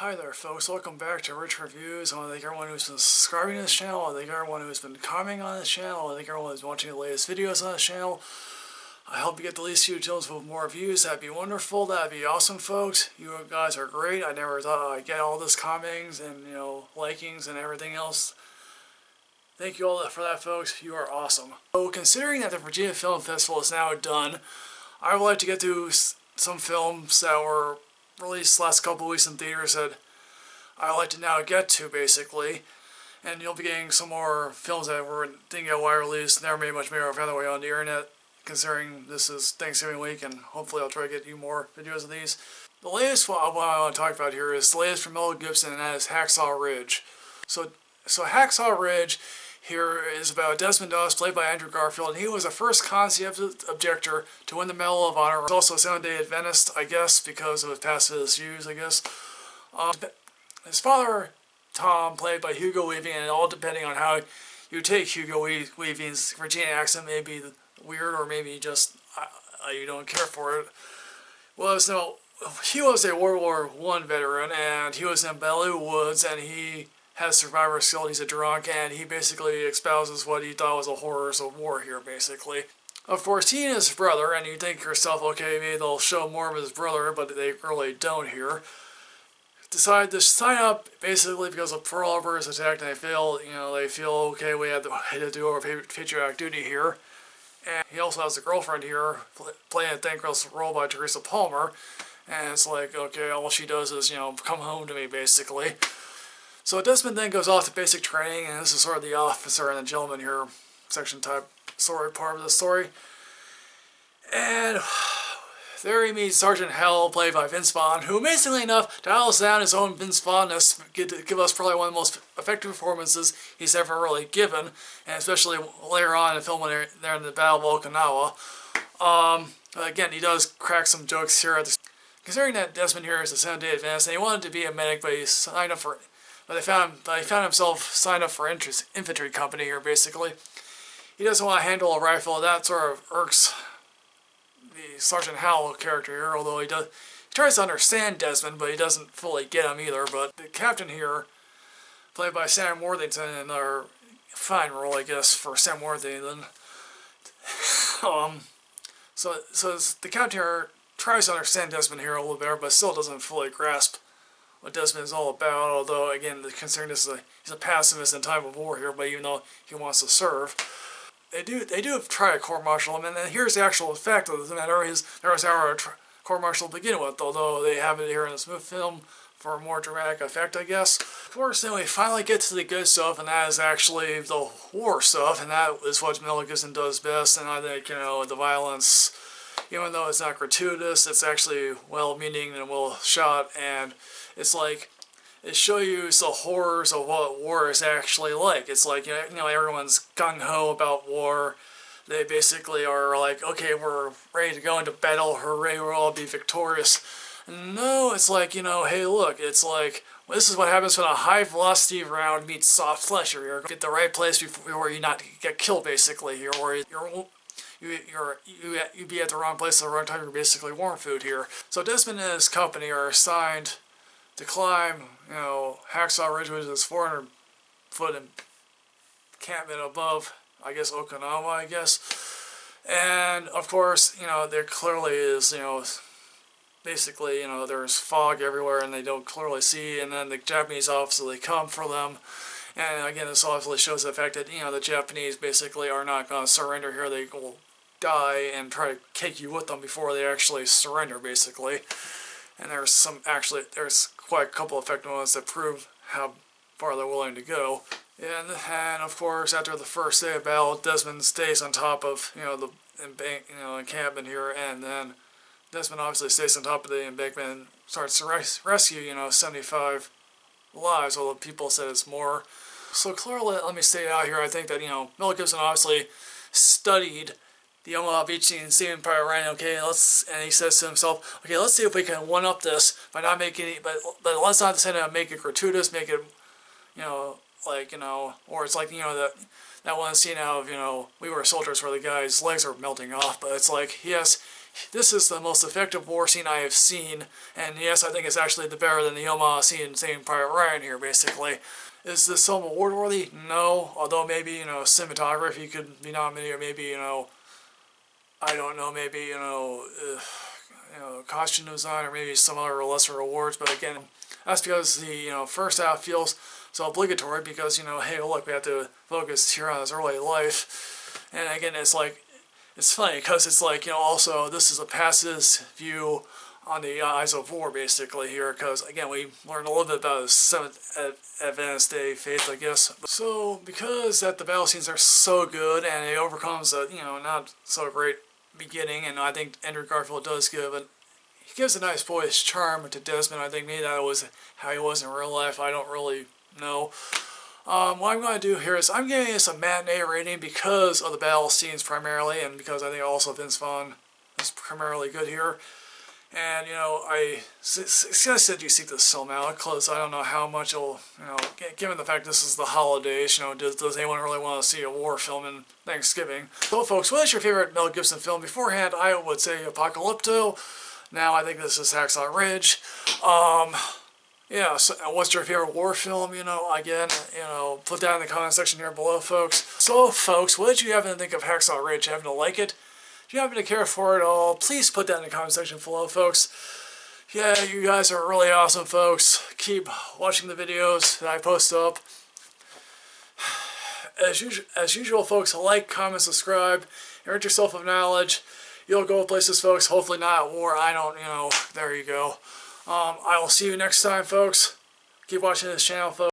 Hi there folks, welcome back to Rich Reviews. I want to thank everyone who's been subscribing to this channel. I want to thank everyone who's been commenting on this channel. I want to thank everyone who's watching the latest videos on this channel. I hope you get the least few channels with more views. That'd be wonderful. That'd be awesome, folks. You guys are great. I never thought I'd get all this comments and, likings and everything else. Thank you all for that, folks. You are awesome. So, considering that the Virginia Film Festival is now done, I would like to get to some films that were released last couple of weeks in theaters that I like to now get to, basically. And you'll be getting some more films that didn't get wide release, never made much more found their way on the internet, considering this is Thanksgiving week, and hopefully I'll try to get you more videos of these. The latest one I want to talk about here is the latest from Mel Gibson, and that is Hacksaw Ridge. So Hacksaw Ridge here is about Desmond Doss, played by Andrew Garfield, and he was the first conscientious objector to win the Medal of Honor. He's also a Seventh-day Adventist, I guess, because of his pacifist views, I guess. His father, Tom, played by Hugo Weaving, and all depending on how you take Hugo Weaving's Virginia accent, may be weird or maybe just you don't care for it. He was a World War I veteran, and he was in Belleau Woods, and he has survivor skill. He's a drunk, and he basically espouses what he thought was the horrors of war here, basically. Of course, he and his brother, and you think to yourself, okay, maybe they'll show more of his brother, but they really don't here, decide to sign up basically because of Pearl Harbor is attacked, and they feel okay, we had to do our patriotic duty here. And he also has a girlfriend here, playing a thankless role by Teresa Palmer, and it's like, okay, all she does is, come home to me, basically. So Desmond then goes off to basic training, and this is sort of the officer and the gentleman here section type story part of the story. And there he meets Sergeant Hell, played by Vince Vaughn, who, amazingly enough, dials down his own Vince Vaughnness to give us probably one of the most effective performances he's ever really given, and especially later on in the film when they're in the Battle of Okinawa. Again, he does crack some jokes here. Considering that Desmond here is a Seventh-day Adventist, and he wanted to be a medic, but he signed up for it. But he found himself signed up for infantry company here, basically. He doesn't want to handle a rifle. That sort of irks the Sergeant Howell character here, although he tries to understand Desmond, but he doesn't fully get him either. But the captain here, played by Sam Worthington, in another fine role, I guess, for Sam Worthington. So the captain here tries to understand Desmond here a little better, but still doesn't fully grasp what Desmond is all about, although, again, considering he's a pacifist in time of war here, but even though he wants to serve, they do try to court-martial him, and then here's the actual fact of the matter is there was never a court-martial to begin with, although they have it here in this film for a more dramatic effect, I guess. Of course, then we finally get to the good stuff, and that is actually the war stuff, and that is what Mel Gibson does best, and I think, the violence, even though it's not gratuitous, it's actually well-meaning and well-shot, and it's like, it shows you the horrors of what war is actually like. It's like, everyone's gung-ho about war. They basically are like, okay, we're ready to go into battle, hooray, we'll all be victorious. No, it's like, hey, look, it's like, this is what happens when a high-velocity round meets soft flesh. You're get the right place before you not get killed, basically, here, or you be at the wrong place at the wrong time. You're basically warm food here. So Desmond and his company are assigned to climb, Hacksaw Ridge, which is 400-foot encampment above, I guess, Okinawa, I guess. And, of course, there clearly is, basically, there's fog everywhere and they don't clearly see, and then the Japanese obviously come for them. And, again, this obviously shows the fact that, the Japanese basically are not going to surrender here. They will die and try to take you with them before they actually surrender, basically. And there's quite a couple of effective ones that prove how far they're willing to go. And of course, after the first day of battle, Desmond stays on top of the encampment here, and then Desmond obviously stays on top of the embankment and starts to rescue 75 lives, although people said it's more. So clearly, let me state out here, I think that Mel Gibson obviously studied the Omaha Beach and Sea Empire Ryan, okay, and he says to himself, okay, let's see if we can one-up this by not making it, but let's not say to make it gratuitous, make it, or it's like, that one scene out of, We Were Soldiers where the guy's legs are melting off, but it's like, he has this is the most effective war scene I have seen, and yes, I think it's actually better than the Omaha scene in Saving Private Ryan here, basically. Is this film award-worthy? No, although maybe, cinematography could be nominated, or maybe, I don't know, maybe, costume design, or maybe some other lesser awards, but again, that's because the, first half feels so obligatory because, hey, look, we have to focus here on his early life, and again, it's like, it's funny, because it's like, also, this is a passage view on the eyes of war, basically, here, because, again, we learned a little bit about his Seventh Adventist Day faith, I guess. So, because the battle scenes are so good, and it overcomes a, not so great beginning, and I think Andrew Garfield does give it, he gives a nice boyish charm to Desmond. I think maybe that was how he was in real life, I don't really know. What I'm going to do here is I'm giving this a matinee rating because of the battle scenes primarily, and because I think also Vince Vaughn is primarily good here. And, I said you seek this film out, because I don't know how much it'll, given the fact this is the holidays, does anyone really want to see a war film in Thanksgiving? So, folks, what is your favorite Mel Gibson film? Beforehand, I would say Apocalypto. Now, I think this is Hacksaw Ridge. Yeah, so what's your favorite war film, again, put that in the comment section here below, folks. So, folks, what did you happen to think of Hacksaw Ridge? Happen to like it? Do you happen to care for it all? Please put that in the comment section below, folks. Yeah, you guys are really awesome, folks. Keep watching the videos that I post up. As usual, folks, like, comment, subscribe, enrich yourself with knowledge. You'll go places, folks, hopefully not at war. I don't, there you go. I will see you next time, folks. Keep watching this channel, folks.